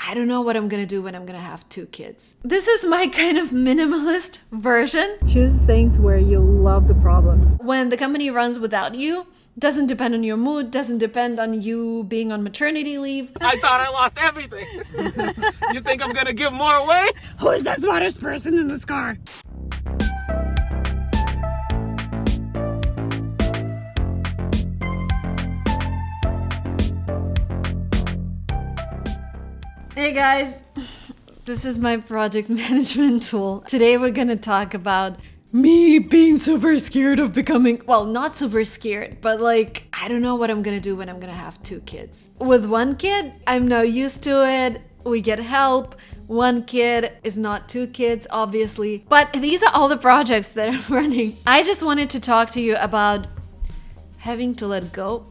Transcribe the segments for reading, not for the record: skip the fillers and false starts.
I don't know what I'm gonna do when I'm gonna have 2 kids. This is my kind of minimalist version. Choose things where you love the problems. When the company runs without you, doesn't depend on your mood, doesn't depend on you being on maternity leave. I thought I lost everything. You think I'm gonna give more away? Who is the smartest person in this car? Hey guys, this is my project management tool. Today we're gonna talk about me being super scared of becoming, well, not super scared, but like, I don't know what I'm gonna do when I'm gonna have 2 kids. With 1 kid, I'm now used to it. We get help. 1 kid is not 2 kids, obviously. But these are all the projects that I'm running. I just wanted to talk to you about having to let go.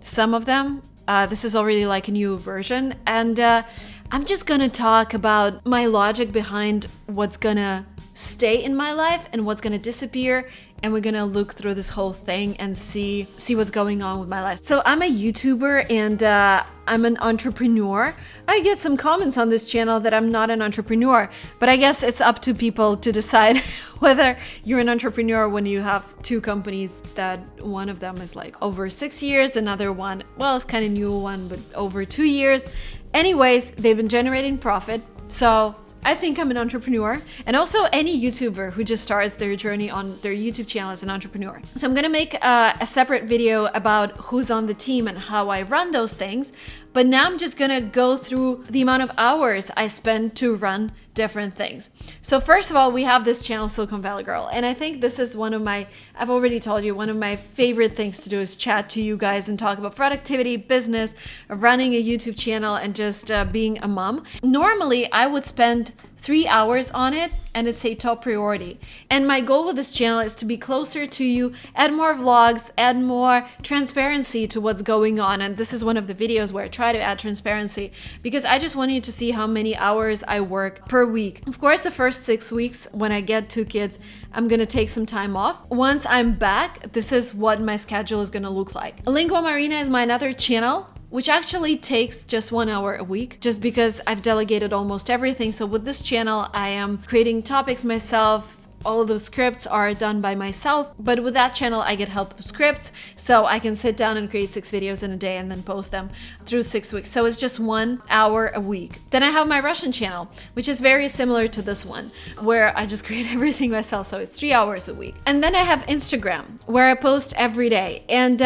Some of them, this is already like a new version. And I'm just gonna talk about my logic behind what's gonna stay in my life and what's gonna disappear, and we're gonna look through this whole thing and see what's going on with my life. So I'm a YouTuber and I'm an entrepreneur. I get some comments on this channel that I'm not an entrepreneur, but I guess it's up to people to decide whether you're an entrepreneur when you have 2 companies that one of them is like over 6 years, another one, well, it's kind of new one, but over 2 years. Anyways, they've been generating profit. So I think I'm an entrepreneur, and also any YouTuber who just starts their journey on their YouTube channel as an entrepreneur. So I'm gonna make a separate video about who's on the team and how I run those things. But now I'm just gonna go through the amount of hours I spend to run different things. So first of all, we have this channel, Silicon Valley Girl. And I think this is one of my, I've already told you, one of my favorite things to do is chat to you guys and talk about productivity, business, running a YouTube channel, and just being a mom. Normally, I would spend 3 hours on it, and it's a top priority. And my goal with this channel is to be closer to you, add more vlogs, add more transparency to what's going on. And this is one of the videos where I try to add transparency, because I just want you to see how many hours I work per week. Of course, the first 6 weeks when I get 2 kids, I'm gonna take some time off. Once I'm back, this is what my schedule is gonna look like. Lingua Marina is my another channel, which actually takes just 1 hour a week, just because I've delegated almost everything. So with this channel, I am creating topics myself. All of those scripts are done by myself, but with that channel, I get help with scripts, so I can sit down and create 6 videos in a day and then post them through 6 weeks. So it's just 1 hour a week. Then I have my Russian channel, which is very similar to this one, where I just create everything myself, so it's 3 hours a week. And then I have Instagram, where I post every day. And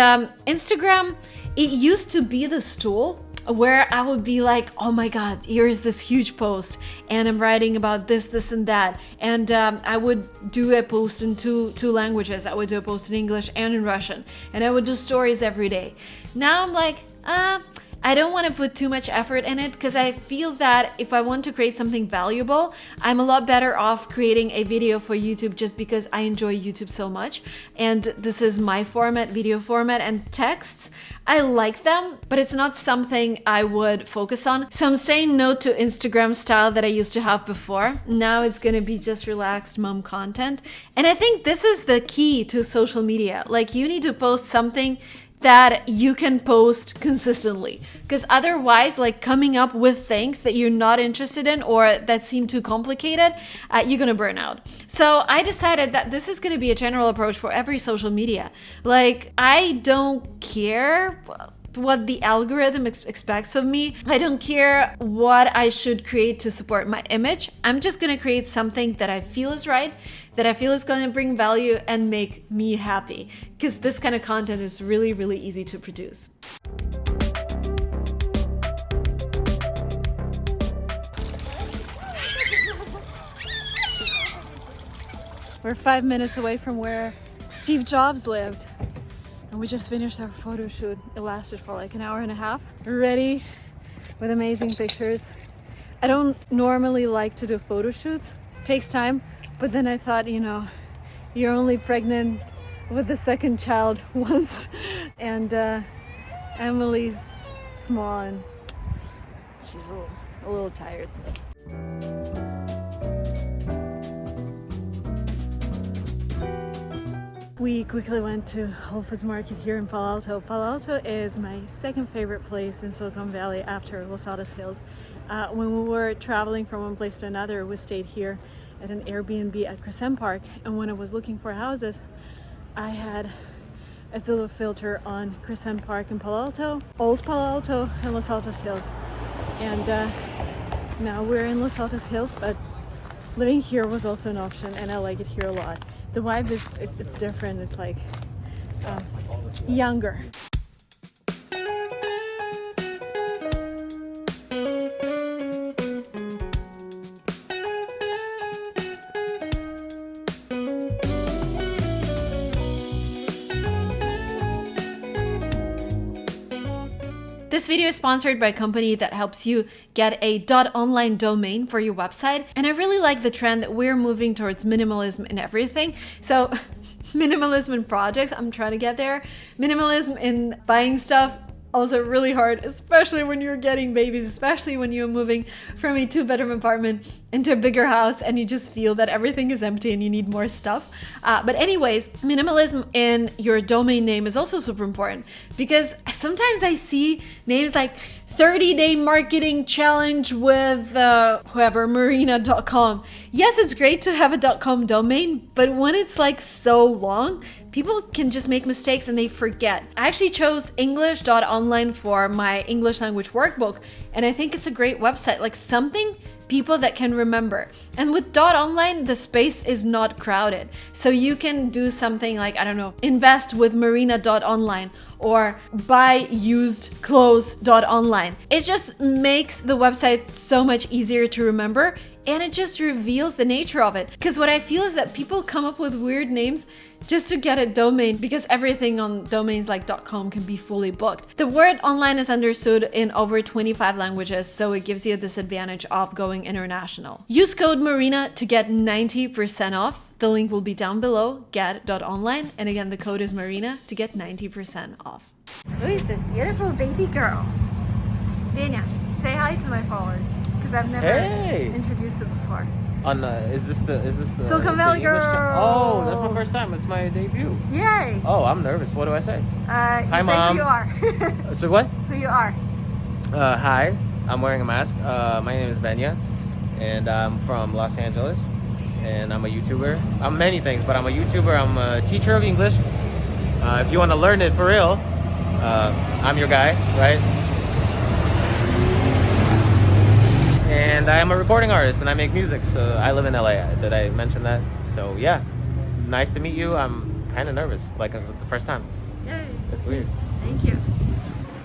Instagram, it used to be this tool where I would be like, oh my God, here is this huge post, and I'm writing about this, this, and that. And I would do a post in two languages. I would do a post in English and in Russian, and I would do stories every day. Now I'm like, I don't want to put too much effort in it, because I feel that if I want to create something valuable, I'm a lot better off creating a video for YouTube, just because I enjoy YouTube so much. And this is my format, video format, and texts. I like them, but it's not something I would focus on. So I'm saying no to Instagram style that I used to have before. Now it's going to be just relaxed mom content. And I think this is the key to social media. Like, you need to post something that you can post consistently, because otherwise, like, coming up with things that you're not interested in or that seem too complicated, you're gonna burn out. So I decided that this is gonna be a general approach for every social media. Like, I don't care what the algorithm expects of me. I don't care what I should create to support my image. I'm just gonna create something that I feel is right, that I feel is gonna bring value and make me happy, because this kind of content is really, really easy to produce. We're 5 minutes away from where Steve Jobs lived. And we just finished our photo shoot. It lasted for like an hour and a half. We're ready with amazing pictures. I don't normally like to do photo shoots. It takes time, but then I thought, you know, you're only pregnant with the second child once. And Emily's small and she's a little tired. We quickly went to Whole Foods Market here in Palo Alto. Palo Alto is my second favorite place in Silicon Valley after Los Altos Hills. When we were traveling from one place to another, we stayed here at an Airbnb at Crescent Park, and when I was looking for houses, I had a Zillow filter on Crescent Park in Palo Alto, Old Palo Alto, and Los Altos Hills. And now we're in Los Altos Hills, but living here was also an option, and I like it here a lot. The vibe is, it's different. It's like younger. This video is sponsored by a company that helps you get a .online domain for your website. And I really like the trend that we're moving towards minimalism in everything. So minimalism in projects, I'm trying to get there. Minimalism in buying stuff, also really hard, especially when you're getting babies, especially when you're moving from a 2-bedroom apartment into a bigger house and you just feel that everything is empty and you need more stuff. But anyways, minimalism in your domain name is also super important, because sometimes I see names like 30-day marketing challenge with whoever, marina.com. Yes, it's great to have a .com domain, but when it's like so long, people can just make mistakes and they forget. I actually chose english.online for my English language workbook, and I think it's a great website, like something people that can remember. And with .online, the space is not crowded. So you can do something like, I don't know, invest with marina.online or buy used clothes.online. It just makes the website so much easier to remember, and it just reveals the nature of it. Because what I feel is that people come up with weird names just to get a domain, because everything on domains like .com can be fully booked. The word online is understood in over 25 languages, so it gives you this advantage of going international. Use code MARINA to get 90% off. The link will be down below, get.online, and again, the code is MARINA to get 90% off. Who is this beautiful baby girl? Venya, say hi to my followers, because I've never introduced you before. Is this the Silicon Valley the English girl? Oh, that's my first time. It's my debut. Yay! Oh, I'm nervous. What do I say? Hi, Mom. Say who you are. So what? Who you are. Hi, I'm wearing a mask. My name is Venya, and I'm from Los Angeles, and I'm a YouTuber. I'm many things, but I'm a YouTuber. I'm a teacher of English. If you want to learn it for real, I'm your guy, right? And I am a recording artist and I make music, so I live in LA. Did I mention that? So yeah, nice to meet you. I'm kind of nervous, like the first time. Yay. That's weird. Thank you.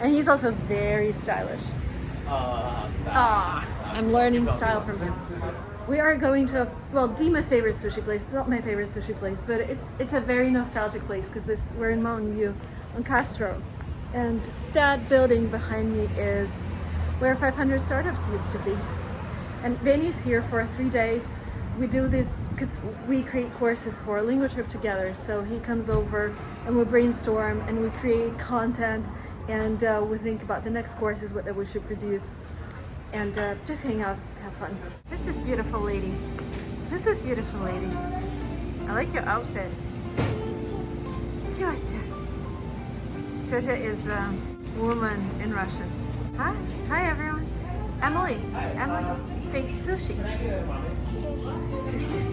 And he's also very stylish. I'm learning style from him. We are going to, Dima's favorite sushi place. It's not my favorite sushi place, but it's a very nostalgic place, because we're in Mountain View on Castro. And that building behind me is where 500 startups used to be. And Venya's here for 3 days. We do this because we create courses for LinguaTrip together. So he comes over and we brainstorm and we create content, and we think about the next courses, what that we should produce, and just hang out, have fun. Who's this beautiful lady? Who's this beautiful lady? I like your outfit. Teta. Teta is woman in Russian. Hi. Hi, everyone. Emily. Hi. Emily. Say sushi. Sushi.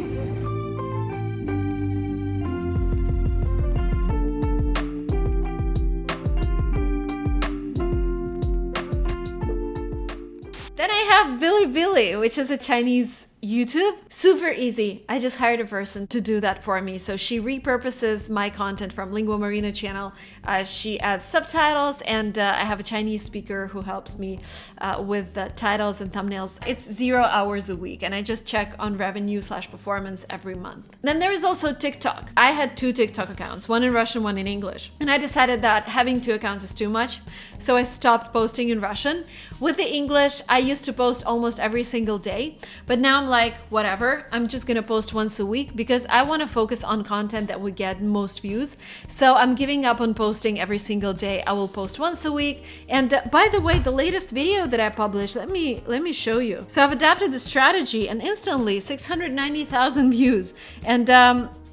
Then I have Bilibili, which is a Chinese YouTube. Super easy. I just hired a person to do that for me. So she repurposes my content from Lingua Marina channel. She adds subtitles, and I have a Chinese speaker who helps me with the titles and thumbnails. It's 0 hours a week, and I just check on revenue/performance every month. Then there is also TikTok. I had 2 TikTok accounts, one in Russian, one in English. And I decided that having 2 accounts is too much. So I stopped posting in Russian. With the English, I used to post almost every single day, but now I'm like, whatever, I'm just gonna post once a week because I want to focus on content that would get most views. So I'm giving up on posting every single day. I will post once a week. And by the way, the latest video that I published, let me show you. So I've adapted the strategy and instantly 690,000 views. And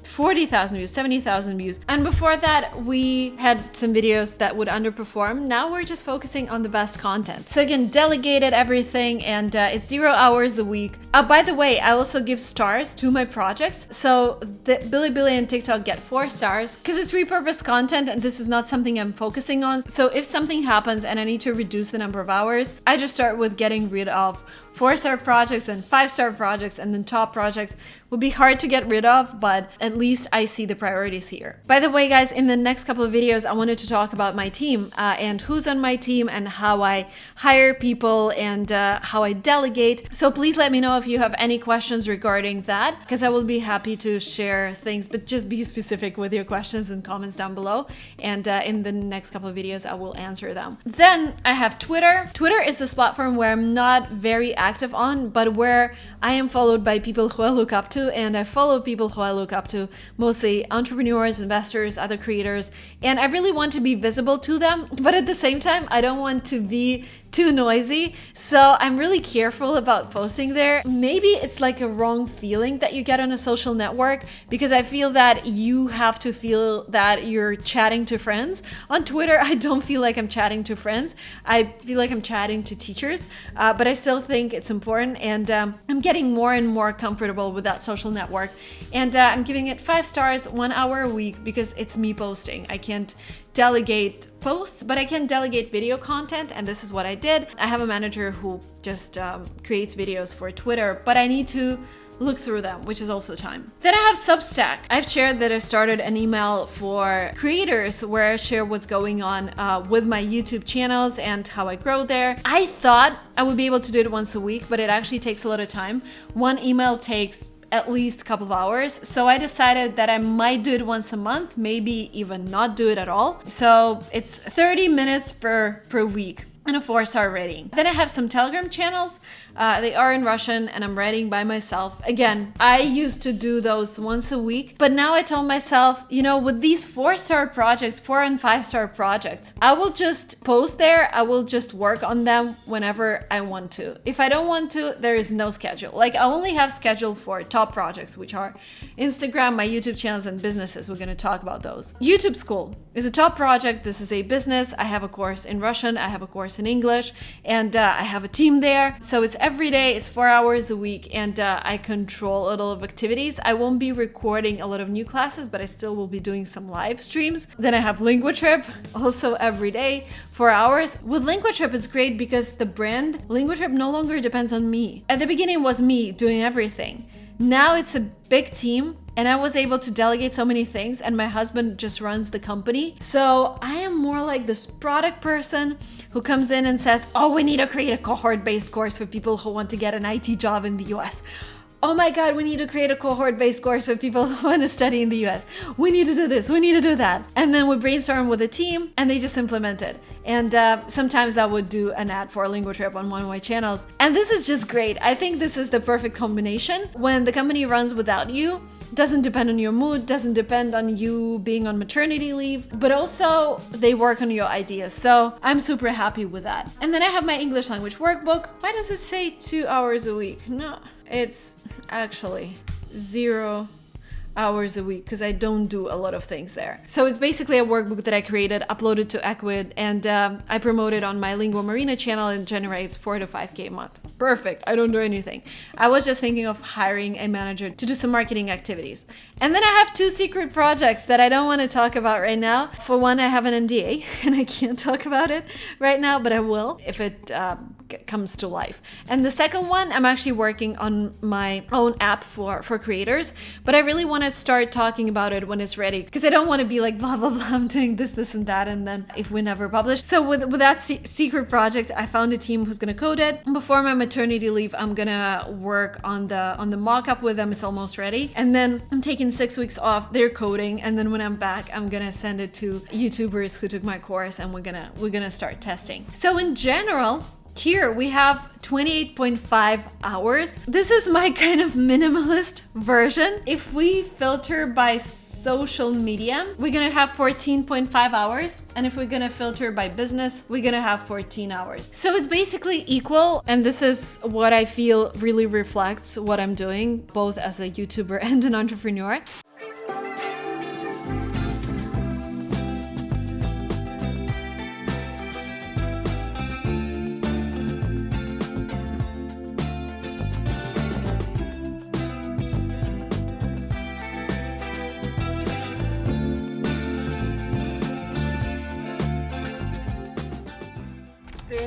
40,000 views, 70,000 views. And before that, we had some videos that would underperform. Now we're just focusing on the best content. So again, delegated everything, and it's 0 hours a week. By the way, I also give stars to my projects. So the Bilibili and TikTok get 4 stars because it's repurposed content and this is not something I'm focusing on. So if something happens and I need to reduce the number of hours, I just start with getting rid of 4-star projects and 5-star projects, and then top projects would be hard to get rid of, but at least I see the priorities here. By the way, guys, in the next couple of videos, I wanted to talk about my team and who's on my team and how I hire people and how I delegate. So please let me know if you have any questions regarding that, because I will be happy to share things, but just be specific with your questions and comments down below. And in the next couple of videos, I will answer them. Then I have Twitter. Twitter is this platform where I'm not very active on, but where I am followed by people who I look up to, and I follow people who I look up to, mostly entrepreneurs, investors, other creators, and I really want to be visible to them, but at the same time, I don't want to be too noisy, so I'm really careful about posting there. Maybe it's like a wrong feeling that you get on a social network, because I feel that you have to feel that you're chatting to friends. On Twitter, I don't feel like I'm chatting to friends. I feel like I'm chatting to teachers, but I still think it's important, and I'm getting more and more comfortable with that social network, and I'm giving it 5 stars, 1 hour a week, because it's me posting. I can't delegate posts, but I can delegate video content, and this is what I did. I have a manager who just creates videos for Twitter, but I need to look through them, which is also time. Then I have Substack. I've shared that I started an email for creators where I share what's going on with my YouTube channels and how I grow there. I thought I would be able to do it once a week, but it actually takes a lot of time. One email takes at least a couple of hours. So I decided that I might do it once a month, maybe even not do it at all. So it's 30 minutes per week and a 4-star rating. Then I have some Telegram channels. They are in Russian and I'm writing by myself. Again, I used to do those once a week, but now I told myself, you know, with these 4-star projects, 4 and 5-star projects, I will just post there. I will just work on them whenever I want to. If I don't want to, there is no schedule. Like, I only have schedule for top projects, which are Instagram, my YouTube channels, and businesses. We're going to talk about those. YouTube School is a top project. This is a business. I have a course in Russian. I have a course in English, and I have a team there. So it's every day, it's 4 hours a week, and I control a lot of activities. I won't be recording a lot of new classes, but I still will be doing some live streams. Then I have LinguaTrip, also every day, 4 hours. With LinguaTrip, it's great because the brand LinguaTrip no longer depends on me. At the beginning, it was me doing everything. Now it's a big team, and I was able to delegate so many things, and my husband just runs the company. So I am more like this product person who comes in and says, oh, we need to create a cohort-based course for people who want to get an IT job in the US. Oh my God, we need to create a cohort-based course for people who want to study in the US. We need to do this, we need to do that. And then we brainstorm with a team and they just implement it. And sometimes I would do an ad for LinguaTrip on one of my channels. And this is just great. I think this is the perfect combination. When the company runs without you, doesn't depend on your mood, doesn't depend on you being on maternity leave, but also they work on your ideas. So I'm super happy with that. And then I have my English language workbook. Why does it say 2 hours a week? No, it's actually 0 hours a week because I don't do a lot of things there. So it's basically a workbook that I created, uploaded to Equid, and I promote it on my Lingua Marina channel and generates 4 to 5K a month. Perfect. I don't do anything. I was just thinking of hiring a manager to do some marketing activities. And then I have 2 secret projects that I don't want to talk about right now. For one, I have an NDA and I can't talk about it right now, but I will if it comes to life. And the second one, I'm actually working on my own app for creators, but I really want to start talking about it when it's ready, because I don't want to be like blah blah blah, I'm doing this and that, and then if we never publish. So with that secret project, I found a team who's gonna code it. Before my maternity leave, I'm gonna work on the mock-up with them. It's almost ready, and then I'm taking 6 weeks off. They're coding, and then when I'm back, I'm gonna send it to YouTubers who took my course, and we're gonna start testing. So in general, here we have 28.5 hours. This is my kind of minimalist version. If we filter by social media, we're gonna have 14.5 hours. And if we're gonna filter by business, we're gonna have 14 hours. So it's basically equal. And this is what I feel really reflects what I'm doing, both as a YouTuber and an entrepreneur.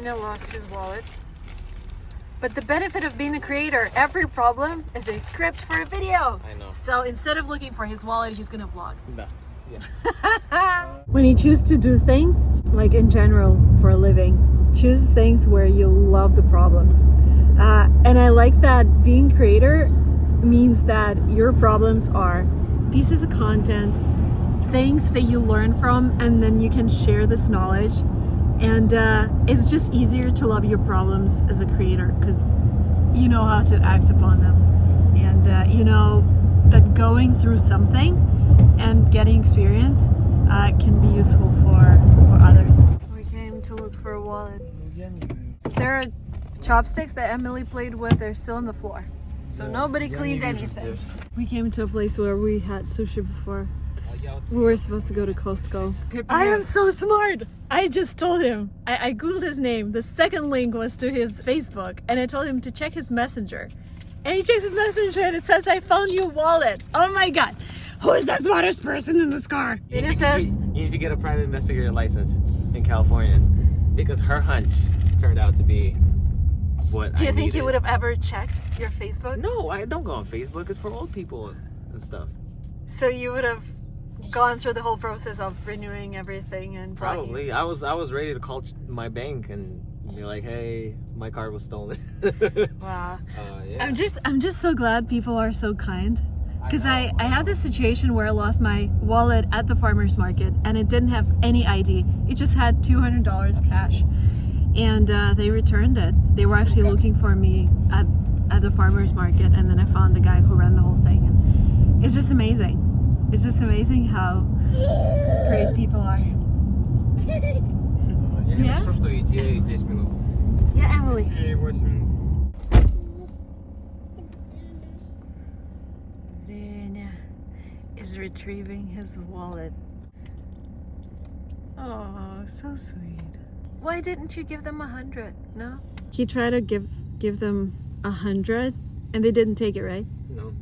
Venya lost his wallet. But the benefit of being a creator, every problem is a script for a video. I know. So instead of looking for his wallet, he's gonna vlog. No. Yeah. When you choose to do things, like in general for a living, choose things where you love the problems. And I like that being creator means that your problems are pieces of content, things that you learn from, and then you can share this knowledge. And it's just easier to love your problems as a creator because you know how to act upon them. And you know that going through something and getting experience can be useful for others. We came to look for a wallet. There are chopsticks that Emily played with. They're still on the floor. So nobody cleaned anything. We came to a place where we had sushi before. We were supposed to go to Costco. I am so smart. I just told him. I googled his name. The second link was to his Facebook, and I told him to check his messenger. And he checks his messenger, and it says, "I found your wallet." Oh my god! Who is the smartest person in this car? It just says, You need to get a private investigator license in California because her hunch turned out to be what "Do you I think needed. you would have ever checked your Facebook?" No, I don't go on Facebook. It's for old people and stuff. So you would have gone through the whole process of renewing everything and blogging. Probably. I was ready to call my bank and be like, "Hey, my card was stolen." Wow. Yeah. I'm just so glad people are so kind. Because I had this situation where I lost my wallet at the farmer's market and it didn't have any ID. It just had $200 cash. And they returned it. They were actually looking for me at the farmer's market, and then I found the guy who ran the whole thing. And it's just amazing. It's just amazing how great people are. Yeah? Yeah, Emily. Venya is retrieving his wallet. Oh, so sweet. Why didn't you give them 100? No? He tried to give them 100 and they didn't take it, right? No,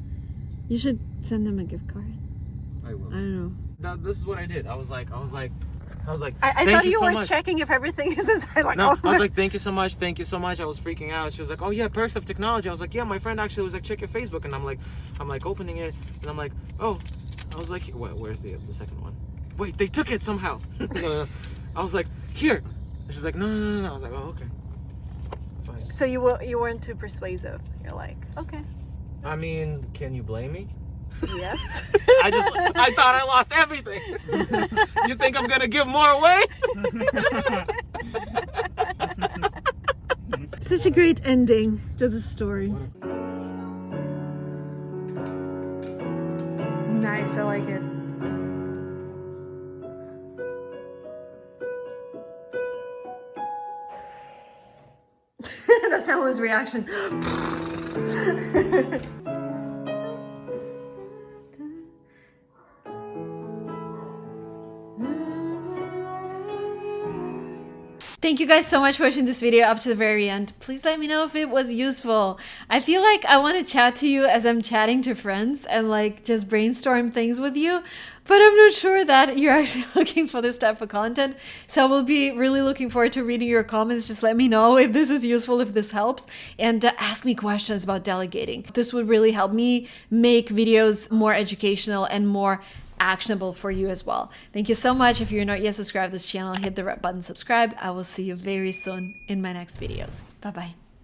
You should send them a gift card. I will. I don't know. This is what I did. I was like, I thank thought you so were much. checking if everything is inside. Like, No, oh. I was like, thank you so much. I was freaking out. She was like, oh yeah, perks of technology. I was like, yeah, my friend actually was like, check your Facebook, and I'm like opening it, and I'm like, oh, I was like, where's the second one? Wait, they took it somehow. No. I was like, here. And she's like, no. I was like, oh, okay. Fine. So you weren't too persuasive. You're like, okay. I mean, can you blame me? Yes. I thought I lost everything. You think I'm gonna give more away? Such a great ending to the story. Nice, I like it. That's Emma's reaction. Thank you guys so much for watching this video up to the very end. Please let me know if it was useful. I feel like I want to chat to you as I'm chatting to friends and like just brainstorm things with you, but I'm not sure that you're actually looking for this type of content. So we'll be really looking forward to reading your comments. Just let me know if this is useful, if this helps, and ask me questions about delegating. This would really help me make videos more educational and more actionable for you as well. Thank you so much. If you're not yet subscribed to this channel, hit the red button, subscribe. I will see you very soon in my next videos. Bye bye.